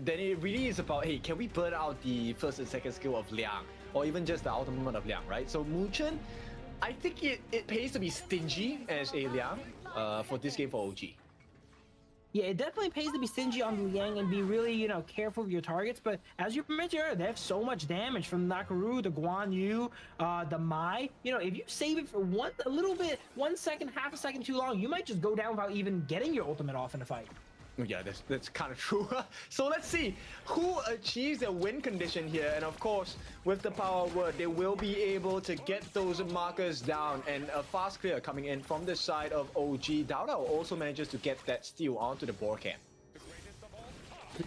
then it really is about, hey, can we burn out the first and second skill of Liang, or even just the ultimate of Liang, right? So Muchen, I think it pays to be stingy as a Liang for this game for OG. Yeah, it definitely pays to be stingy on the Liang and be really, you know, careful of your targets. But as you mentioned earlier, they have so much damage from Nakaru, the Guan Yu, the Mai. You know, if you save it for a little bit, 1 second, half a second too long, you might just go down without even getting your ultimate off in a fight. Yeah, that's kind of true. So let's see who achieves a win condition here. And of course, with the power of word, they will be able to get those markers down. And a fast clear coming in from the side of OG. Dao Dao also manages to get that steal onto the board camp.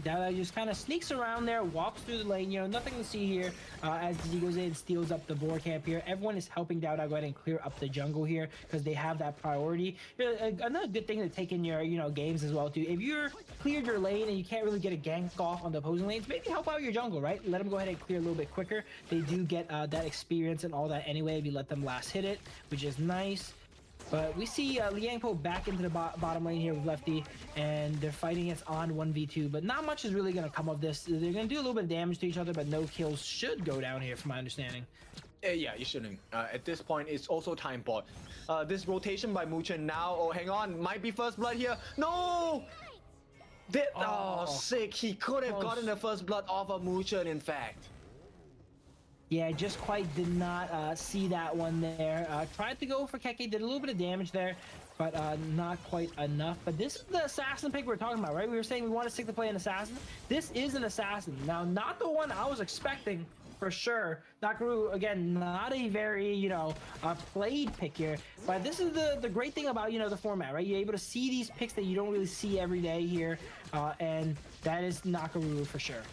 Dao just kind of sneaks around there, walks through the lane, you know, nothing to see here as he goes in and steals up the board camp here. Everyone is helping Dao go ahead and clear up the jungle here because they have that priority. Another good thing to take in your, you know, games as well too. If you're cleared your lane and you can't really get a gank off on the opposing lanes, maybe help out your jungle, right? Let them go ahead and clear a little bit quicker. They do get that experience and all that anyway if you let them last hit it, which is nice. But we see Liangpo back into the bottom lane here with Lefty, and they're fighting against on 1v2, but not much is really going to come of this. They're going to do a little bit of damage to each other, but no kills should go down here from my understanding. Yeah, you shouldn't. At this point, it's also time bought. This rotation by Muchen now, oh, hang on, might be first blood here. No! Sick. He could have gotten the first blood off of Muchen, in fact. Yeah, just quite did not see that one there. Tried to go for Keke, did a little bit of damage there, but not quite enough. But this is the assassin pick we're talking about, right? We were saying we want to stick to play an assassin. This is an assassin. Now, not the one I was expecting for sure. Nakaru, again, not a very, you know, played pick here. But this is the great thing about, you know, the format, right? You're able to see these picks that you don't really see every day here. And that is Nakaru for sure.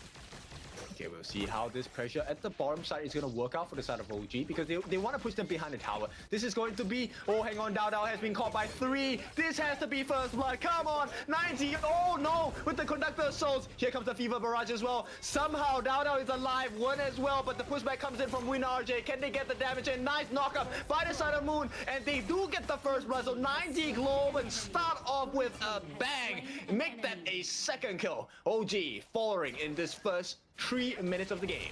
Okay, we'll see how this pressure at the bottom side is going to work out for the side of OG, because they want to push them behind the tower. This is going to be, oh, hang on, Dao Dao has been caught by 3. This has to be first blood. Come on, 90. Oh, no, with the Conductor of Souls. Here comes the Fever Barrage as well. Somehow, Dao Dao is alive, one as well, but the pushback comes in from WinRJ. Can they get the damage in? Nice knockup by the side of Moon, and they do get the first blood. So 90 globe and start off with a bang. Make that a second kill. OG falling in this first 3 minutes of the game.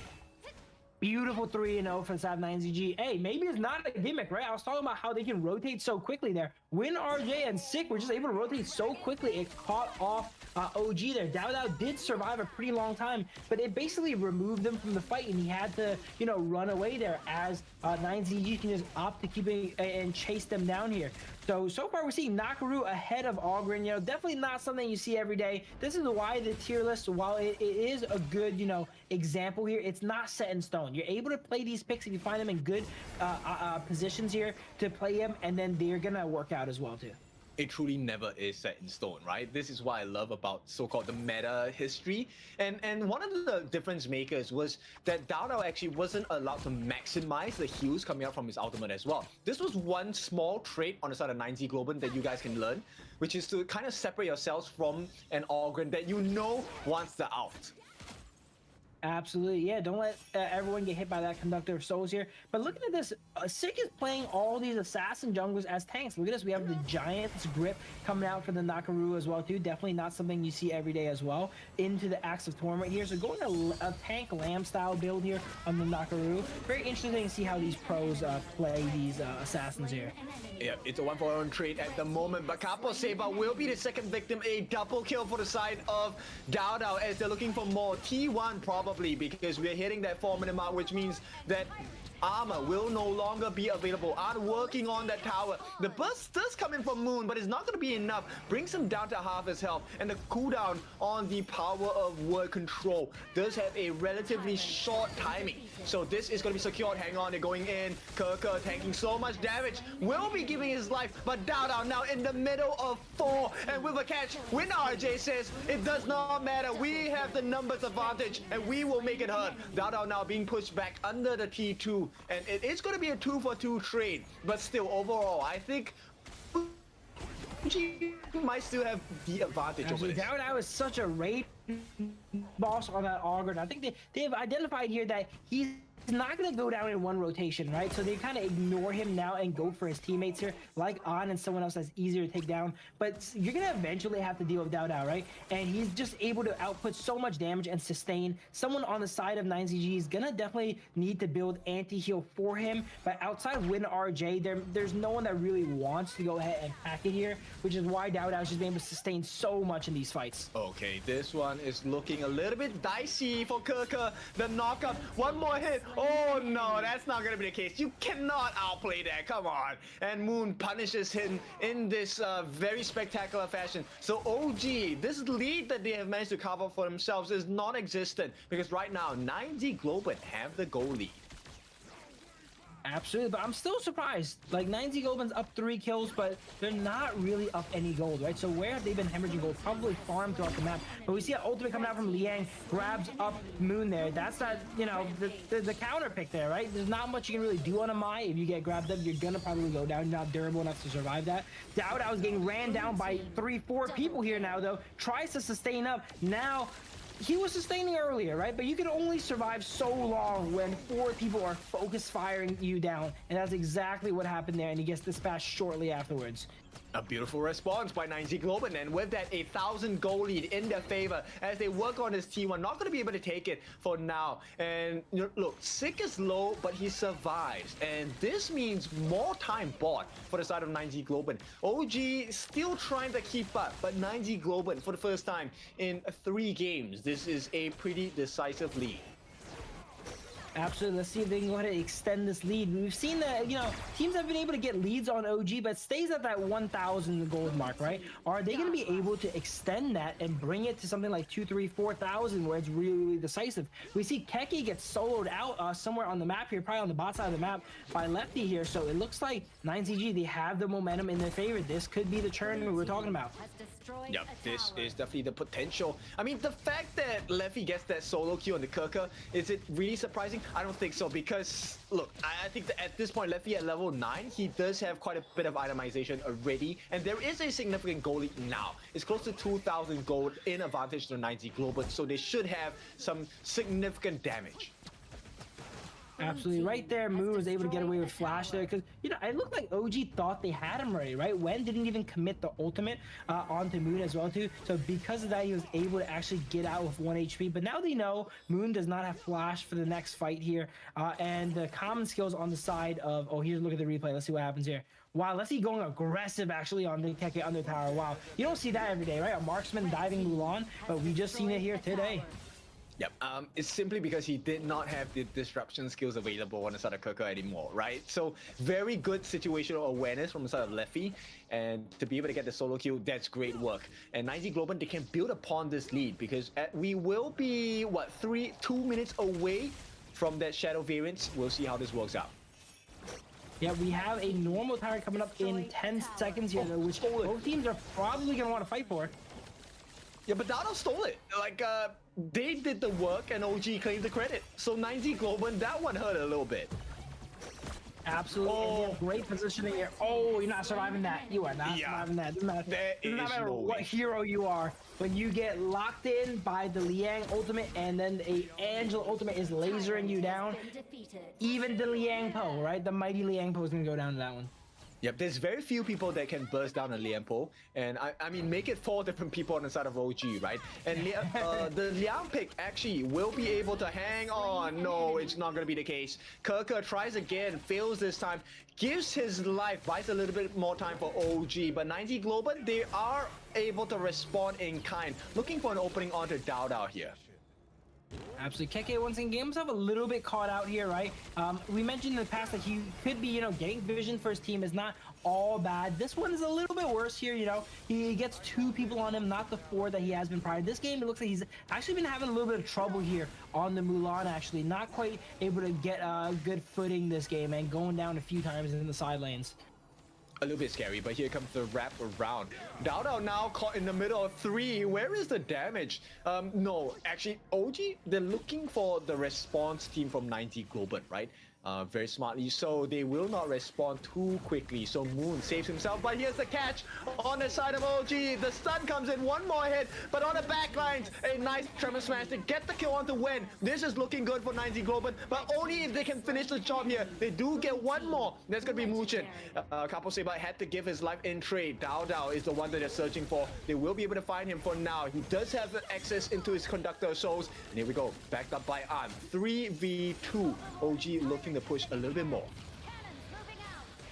Beautiful 3-0 for Sav9ZG. Hey, maybe it's not a gimmick, right? I was talking about how they can rotate so quickly there. WinRJ and Sick were just able to rotate so quickly. It caught off OG there. Dao Dao did survive a pretty long time, but it basically removed them from the fight, and he had to, you know, run away there as 9ZG can just opt to keep it and chase them down here. So far we're seeing Nakaru ahead of Oghren. You know, definitely not something you see every day. This is why the tier list, while it is a good, you know, example here, it's not set in stone. You're able to play these picks if you find them in good positions here to play them, and then they're gonna work out as well too. It truly never is set in stone, right? This is what I love about so-called the meta history. And one of the difference makers was that Dao Dao actually wasn't allowed to maximize the heals coming out from his ultimate as well. This was one small trait on the side of 9Z Globen that you guys can learn, which is to kind of separate yourselves from an Oghren that you know wants the out. Absolutely, yeah. Don't let everyone get hit by that Conductor of Souls here. But looking at this, Sick is playing all these assassin junglers as tanks. Look at this. We have the Giant's Grip coming out for the Nakaru as well too. Definitely not something you see every day as well. Into the Axe of Torment here. So going to a tank Lamb style build here on the Nakaru. Very interesting to see how these pros play these assassins here. Yeah, it's a 1-for-1 trade at the moment, but Capo Saber will be the second victim. A double kill for the side of Dao Dao as they're looking for more. T1 probably, because we're hitting that 4-minute mark, which means that armor will no longer be available. Aren't working on that tower. The burst does come in from Moon, but it's not going to be enough. Brings him down to half his health, and the cooldown on the power of word control does have a relatively short timing. So this is going to be secured. Hang on, they're going in. Kerker tanking so much damage. Will be giving his life, but Dao Dao now in the middle of 4, and with a catch, WinRJ says it does not matter. We have the numbers advantage, and we will make it hurt. Dao Dao now being pushed back under the T2. And it is going to be a 2-for-2 trade, but still, overall, I think he might still have the advantage over this. Dao Dao is such a raid boss on that Oghren. I think they have identified here that he's not going to go down in one rotation, right? So they kind of ignore him now and go for his teammates here, like On and someone else that's easier to take down. But you're going to eventually have to deal with Dao Dao, right? And he's just able to output so much damage and sustain. Someone on the side of 9ZG is going to definitely need to build anti-heal for him. But outside WinRJ, there's no one that really wants to go ahead and pack it here, which is why Dao Dao has just been able to sustain so much in these fights. Okay, this one is looking a little bit dicey for Kirker. The knockup, one more hit. Oh no, that's not gonna be the case. You cannot outplay that, come on. And Moon punishes him in this very spectacular fashion. So OG, this lead that they have managed to cover for themselves is non-existent because right now 9Z Global have the goal lead. Absolutely, but I'm still surprised. Like 9Z Goldman's up 3 kills, but they're not really up any gold, right? So where have they been hemorrhaging gold? Probably farm throughout the map. But we see an ultimate coming out from Liang, grabs up Moon there. That's not, you know, the counter pick there, right? There's not much you can really do on a Mai. If you get grabbed up, you're gonna probably go down. You're not durable enough to survive that. Dao Dao is getting ran down by 3-4 people here now, though. Tries to sustain up. Now, he was sustaining earlier, right? But you can only survive so long when 4 people are focus firing you down. And that's exactly what happened there. And he gets dispatched shortly afterwards. A beautiful response by 9Z Global, and with that 1,000 goal lead in their favor as they work on this T1. Not going to be able to take it for now. And you know, look, Sick is low, but he survives. And this means more time bought for the side of 9Z Global. OG still trying to keep up, but 9Z Global for the first time in 3 games. This is a pretty decisive lead. Absolutely. Let's see if they can go ahead and extend this lead. We've seen that, you know, teams have been able to get leads on OG, but stays at that 1,000 gold mark, right? Are they going to be able to extend that and bring it to something like 2, 3, 4,000 where it's really, really decisive? We see Keke get soloed out somewhere on the map here, probably on the bot side of the map by Lefty here. So it looks like 9ZG, they have the momentum in their favor. This could be the turn we were talking about. Yep, this is definitely the potential. I mean, the fact that Leffy gets that solo kill on the Kirker, is it really surprising? I don't think so, because look, I think that at this point, Leffy at level 9, he does have quite a bit of itemization already, and there is a significant gold lead now. It's close to 2,000 gold in advantage to 9Z Global, so they should have some significant damage. Absolutely. Right there, Moon was able to get away with Flash there because, you know, it looked like OG thought they had him ready, right? Wen didn't even commit the ultimate onto Moon as well, too. So because of that, he was able to actually get out with 1 HP. But now they know Moon does not have Flash for the next fight here. And the common skills on the side of, oh, here's a look at the replay. Let's see what happens here. Wow, let's see going aggressive actually on the Keke under tower. Wow, you don't see that every day, right? A marksman diving Mulan, but we just seen it here today. Yep, it's simply because he did not have the disruption skills available on the side of Kirker anymore, right? So very good situational awareness from the side of Leffy, and to be able to get the solo kill, that's great work. And 9Z Global, they can build upon this lead because we will be, what, 2 minutes away from that Shadow variance. We'll see how this works out. Yeah, we have a normal tower coming up in 10 seconds here, though, which both teams are probably going to want to fight for. Yeah, but Dado stole it. Like, they did the work and OG claimed the credit. So 9Z Global, that one hurt a little bit. Absolutely. Oh. And great positioning here. Oh, you're not surviving that. You are not surviving that. Doesn't matter what hero you are. When you get locked in by the Liang ultimate and then a Angela ultimate is lasering you down, even the Liang Po, right? The mighty Liang Po is going to go down to that one. Yep, there's very few people that can burst down a Liang-Po, and I mean, make it 4 different people on the side of OG, right? And the Liang pick actually will be able to hang on. No, it's not going to be the case. Kirker tries again, fails this time, gives his life, buys a little bit more time for OG, but 9Z Global, they are able to respond in kind, looking for an opening onto Dao Dao here. Absolutely. Keke once again games have a little bit caught out here, right? We mentioned in the past that he could be, you know, getting vision for his team is not all bad. This one is a little bit worse here, you know. He gets 2 people on him, not the 4 that he has been prior. This game, it looks like he's actually been having a little bit of trouble here on the Mulan, actually. Not quite able to get a good footing this game and going down a few times in the side lanes. A little bit scary, but here comes the wrap around. Dao Dao now caught in the middle of 3. Where is the damage? No, actually, OG, they're looking for the response team from 9Z Global, right? very smartly. So they will not respond too quickly. So Moon saves himself, but here's the catch on the side of OG. The stun comes in, one more hit, but on the back lines, a nice Tremor Smash to get the kill on to win. This is looking good for 9Z Global, but only if they can finish the job here. They do get one more. That's going to be Muchin. Capo Saber had to give his life in trade. Dao Dao is the one that they're searching for. They will be able to find him for now. He does have access into his Conductor of Souls. And here we go, backed up by An. 3v2. OG looking to push a little bit more.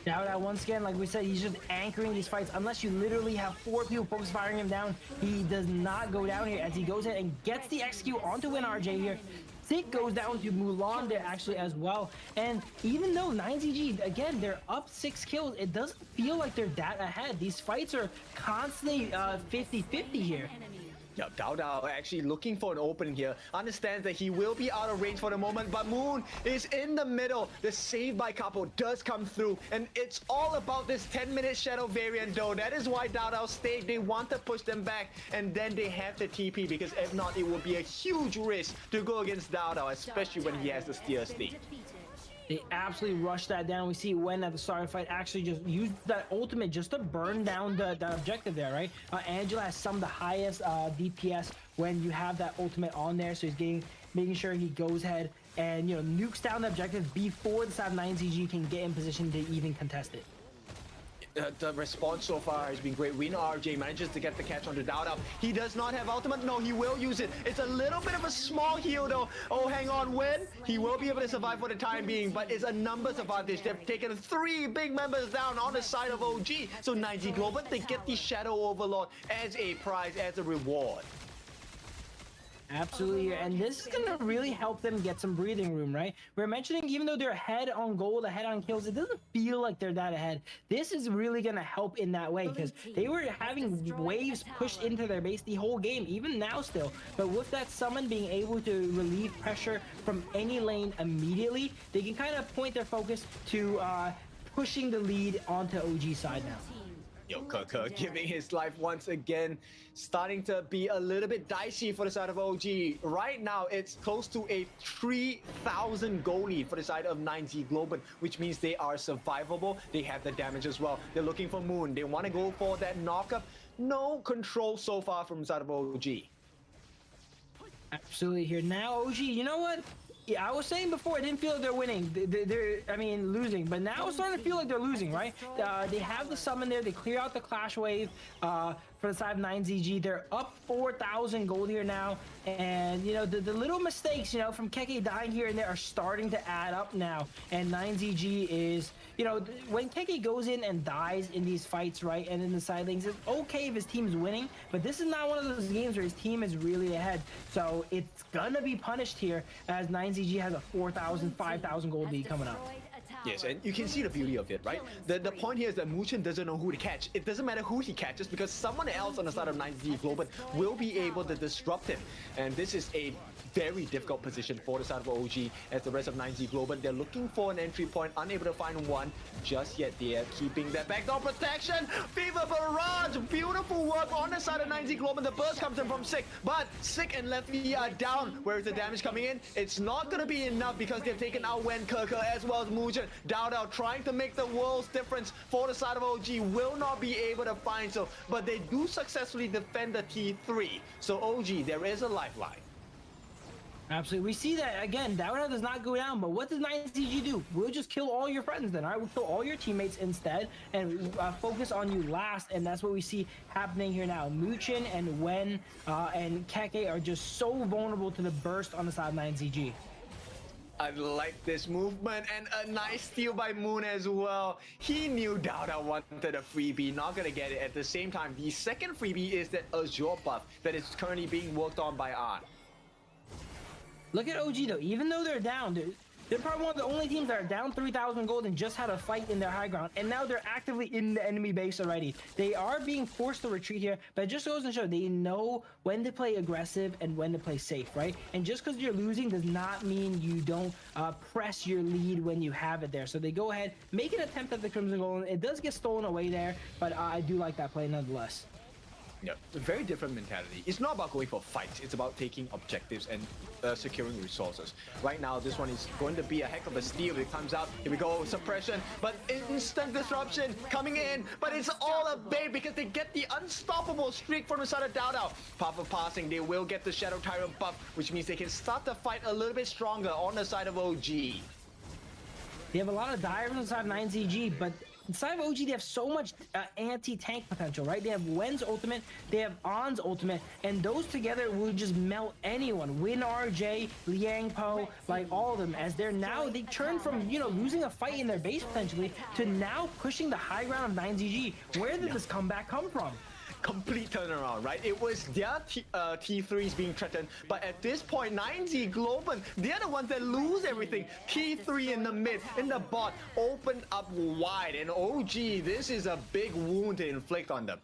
Now that once again, like we said, he's just anchoring these fights. Unless you literally have 4 people focus firing him down, he does not go down here as he goes ahead and gets the execute onto WinRJ here. Sick goes down to Mulan there actually as well. And even though 9ZG, again, they're up 6 kills, it doesn't feel like they're that ahead. These fights are constantly 50-50 here. Yeah, Dao Dao actually looking for an opening here. Understands that he will be out of range for the moment, but Moon is in the middle. The save by Capo does come through, and it's all about this 10-minute Shadow variant though. That is why Dao Dao stayed. They want to push them back, and then they have the TP, because if not, it would be a huge risk to go against Dao Dao, especially when he has the steer state. They absolutely rushed that down. We see Wen at the start of the fight actually just used that ultimate just to burn down the objective there, right? Angela has some of the highest DPS when you have that ultimate on there, so he's making sure he goes ahead and, you know, nukes down the objective before the side of 9ZG can get in position to even contest it. The response so far has been great. WinRJ manages to get the catch onto Dao Dao. He does not have ultimate. No, he will use it. It's a little bit of a small heal though. Oh, hang on, Win. He will be able to survive for the time being, but it's a numbers advantage. They've taken 3 big members down on the side of OG. So 9Z Global, they get the Shadow Overlord as a prize, as a reward. Absolutely, and this is going to really help them get some breathing room, right? We're mentioning even though they're ahead on gold, ahead on kills, it doesn't feel like they're that ahead. This is really going to help in that way, because they were having waves pushed into their base the whole game, even now still. But with that summon being able to relieve pressure from any lane immediately, they can kind of point their focus to pushing the lead onto OG side now. Yo, Kaka giving his life once again, starting to be a little bit dicey for the side of OG. Right now, it's close to a 3,000 goal lead for the side of 9Z Global, which means they are survivable. They have the damage as well. They're looking for Moon. They want to go for that knockup. No control so far from the side of OG. Absolutely here. Now, OG, you know what? Yeah, I was saying before, I didn't feel like they're winning. I mean, losing. But now it's starting to feel like they're losing, right? They have the summon there. They clear out the Clash Wave for the side of 9ZG. They're up 4,000 gold here now. And, you know, the little mistakes, you know, from Keke dying here and there are starting to add up now. And 9ZG is, you know, when Keke goes in and dies in these fights, right, and in the side lanes, it's okay if his team's winning, but this is not one of those games where his team is really ahead. So it's gonna be punished here as 9ZG has a 4,000, 5,000 gold lead coming up. Yes, and you can see the beauty of it, right? The point here is that Muchin doesn't know who to catch. It doesn't matter who he catches, because someone else on the side of 9Z Global will be able to disrupt him. And this is a very difficult position for the side of OG, as the rest of 9Z Global, they're looking for an entry point, unable to find one just yet. They are keeping that backdoor protection. Fever Barrage, beautiful work on the side of 9Z Global. The burst comes in from Sick, but Sick and Lefty are down. Where is the damage coming in? It's not going to be enough, because they've taken out Wen Kirker as well as Muchin. Dao Dao trying to make the world's difference for the side of OG, will not be able to find so, but they do successfully defend the T3. So OG, there is a lifeline. Absolutely. We see that again. Dao Dao does not go down, but what does 9ZG do? We'll just kill all your friends then. All right, we'll kill all your teammates instead and focus on you last. And that's what we see happening here now. Muchin and Wen and Keke are just so vulnerable to the burst on the side of 9ZG. I like this movement, and a nice steal by Moon as well. He knew Dao Dao wanted a freebie, not gonna get it. At the same time, the second freebie is that Azure buff that is currently being worked on by Art. Look at OG though, even though they're down, they're probably one of the only teams that are down 3,000 gold and just had a fight in their high ground, and now they're actively in the enemy base already. They are being forced to retreat here, but it just goes to show they know when to play aggressive and when to play safe, right? And just because you're losing does not mean you don't press your lead when you have it there. So they go ahead, make an attempt at the Crimson Golem. It does get stolen away there, but I do like that play nonetheless. Yeah, a very different mentality. It's not about going for fights. It's about taking objectives and securing resources. Right now, this one is going to be a heck of a steal. It comes out. Here we go. Suppression, but instant disruption coming in. But it's all a bait because they get the unstoppable streak from the side of Dao. Powerful passing. They will get the Shadow Tyrant buff, which means they can start the fight a little bit stronger on the side of OG. They have a lot of divers inside 9ZG, but inside of OG, they have so much anti-tank potential, right? They have Wen's ultimate, they have On's ultimate, and those together will just melt anyone. Win RJ, Liang Po, like all of them, as they're now, they turn from, you know, losing a fight in their base potentially to now pushing the high ground of 9ZG. Where did this comeback come from? Complete turnaround, right? It was their T3s being threatened, but at this point, 9Z Globen, they're the ones that lose everything. T3 in the mid, in the bot, opened up wide, and OG, this is a big wound to inflict on them.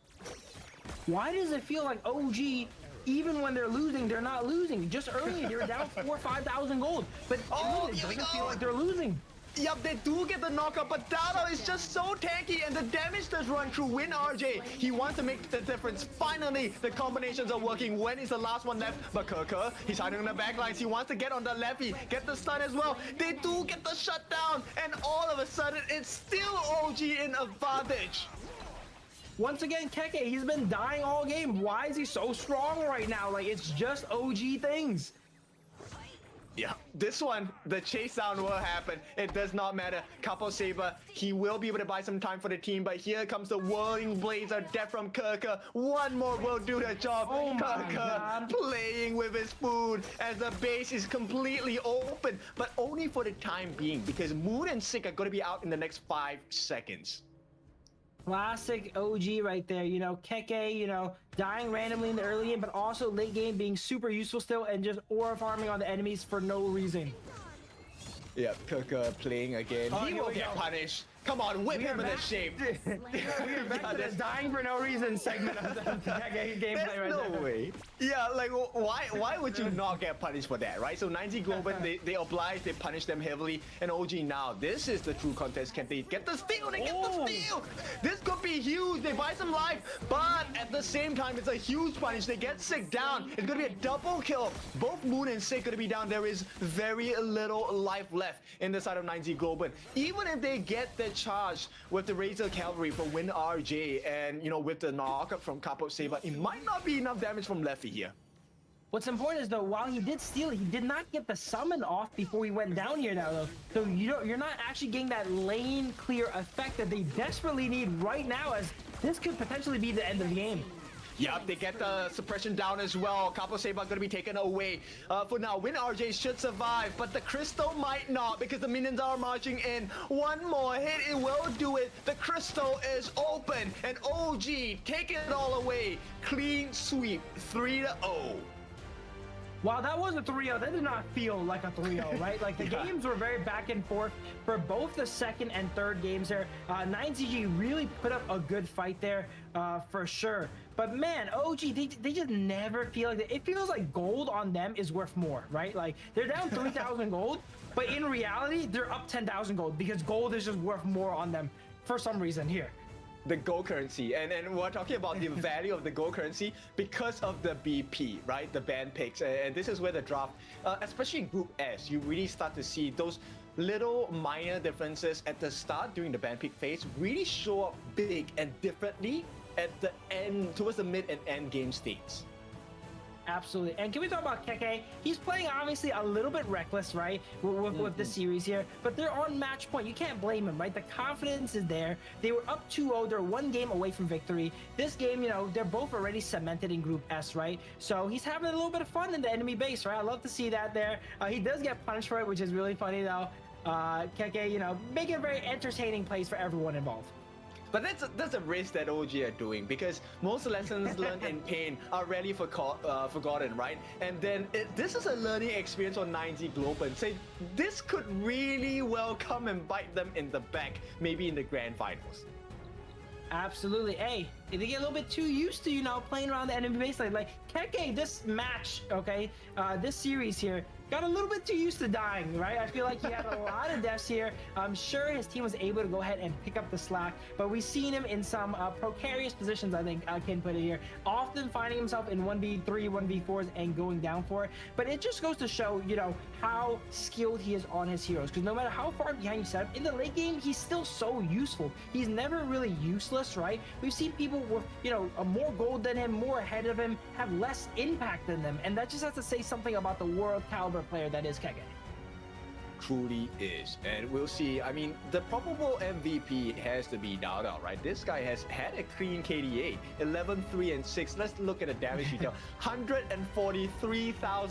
Why does it feel like OG, even when they're losing, they're not losing? Just earlier, they were down 4,000 or 5,000 gold, but it doesn't feel like they're losing. Yup, they do get the knockout, but Dao is just so tanky, and the damage does run through Win RJ. He wants to make the difference. Finally, the combinations are working. Wen is the last one left, but Kerker, he's hiding on the backlines. He wants to get on the lefty, get the stun as well. They do get the shutdown, and all of a sudden, it's still OG in advantage. Once again, Keke, he's been dying all game. Why is he so strong right now? Like, it's just OG things. Yeah, this one, the chase down will happen. It does not matter. Capo Saber, he will be able to buy some time for the team, but here comes the Whirling Blades of Death from Kerker. One more will do the job. Oh my Kerker God. playing with his food as the base is completely open, but only for the time being because Moon and Sick are going to be out in the next 5 seconds. Classic OG right there, you know, Keke, you know, dying randomly in the early game, but also late game being super useful still and just aura farming on the enemies for no reason. Yeah, Kerker playing again. Oh, He here will we get go. punished. Come on, whip him in the shape. We are back to the dying for no reason segment of the Keke gameplay right There's no there. way. Yeah, like why would you not get punished for that, right? So 9Z Globen, they oblige, they punish them heavily, and OG now, this is the true contest. Can they get the steal? They get the steal! This could be huge, they buy some life, but at the same time, it's a huge punish. They get Sick down. It's gonna be a double kill. Both Moon and Sick gonna be down. There is very little life left in the side of 9Z Globen. Even if they get the charge with the Razor Cavalry for Win RJ and, you know, with the knockup from Capo Saber, it might not be enough damage from Leffy here. What's important is though, while he did steal, he did not get the summon off before he went down here now though. So you're not actually getting that lane clear effect that they desperately need right now, as this could potentially be the end of the game. Yup, they get the suppression down as well. Capo Saber gonna be taken away. For now, Win RJ should survive, but the Crystal might not because the minions are marching in. One more hit, it will do it. The Crystal is open, and OG taking it all away. Clean sweep, 3-0. Wow, that was a 3-0. That did not feel like a 3-0, right? Like the games were very back and forth for both the second and third games there. 9ZG really put up a good fight there for sure. But man, OG, they just never feel like that. It feels like gold on them is worth more, right? Like they're down 3,000 gold, but in reality, they're up 10,000 gold because gold is just worth more on them for some reason here. The gold currency, and we're talking about the value of the gold currency because of the BP, right? The ban picks, and this is where the draft, especially in Group S, you really start to see those little minor differences at the start during the ban pick phase really show up big and differently at the end, towards the mid and end game states. Absolutely. And can we talk about Keke? He's playing obviously a little bit reckless, right? With the series here, but they're on match point. You can't blame him, right? The confidence is there. They were up 2-0. They're one game away from victory. This game, you know, they're both already cemented in Group S, right? So he's having a little bit of fun in the enemy base, right? I love to see that there. He does get punished for it, which is really funny though. Keke, you know, making a very entertaining plays for everyone involved. But that's a risk that OG are doing because most lessons learned in pain are rarely forgotten, right? And then this is a learning experience on 9Z Globen. Say this could really well come and bite them in the back, maybe in the grand finals. Absolutely. Hey, they get a little bit too used to, you know, playing around the enemy base lane. Like Keke, this match, okay, this series here, got a little bit too used to dying, right? I feel like he had a lot of deaths here. I'm sure his team was able to go ahead and pick up the slack, but we've seen him in some precarious positions, I think I can put it here, often finding himself in 1v3, 1v4s and going down for it. But it just goes to show, you know, how skilled he is on his heroes, because no matter how far behind you set up, in the late game, he's still so useful. He's never really useless, right? We've seen people with, you know, more gold than him, more ahead of him, have less impact than them, and that just has to say something about the world caliber player that is Keke. Truly is, and we'll see. I mean, the probable MVP has to be Dao Dao, right? This guy has had a clean KDA, 11, 3, and 6. Let's look at the damage detail. 143,000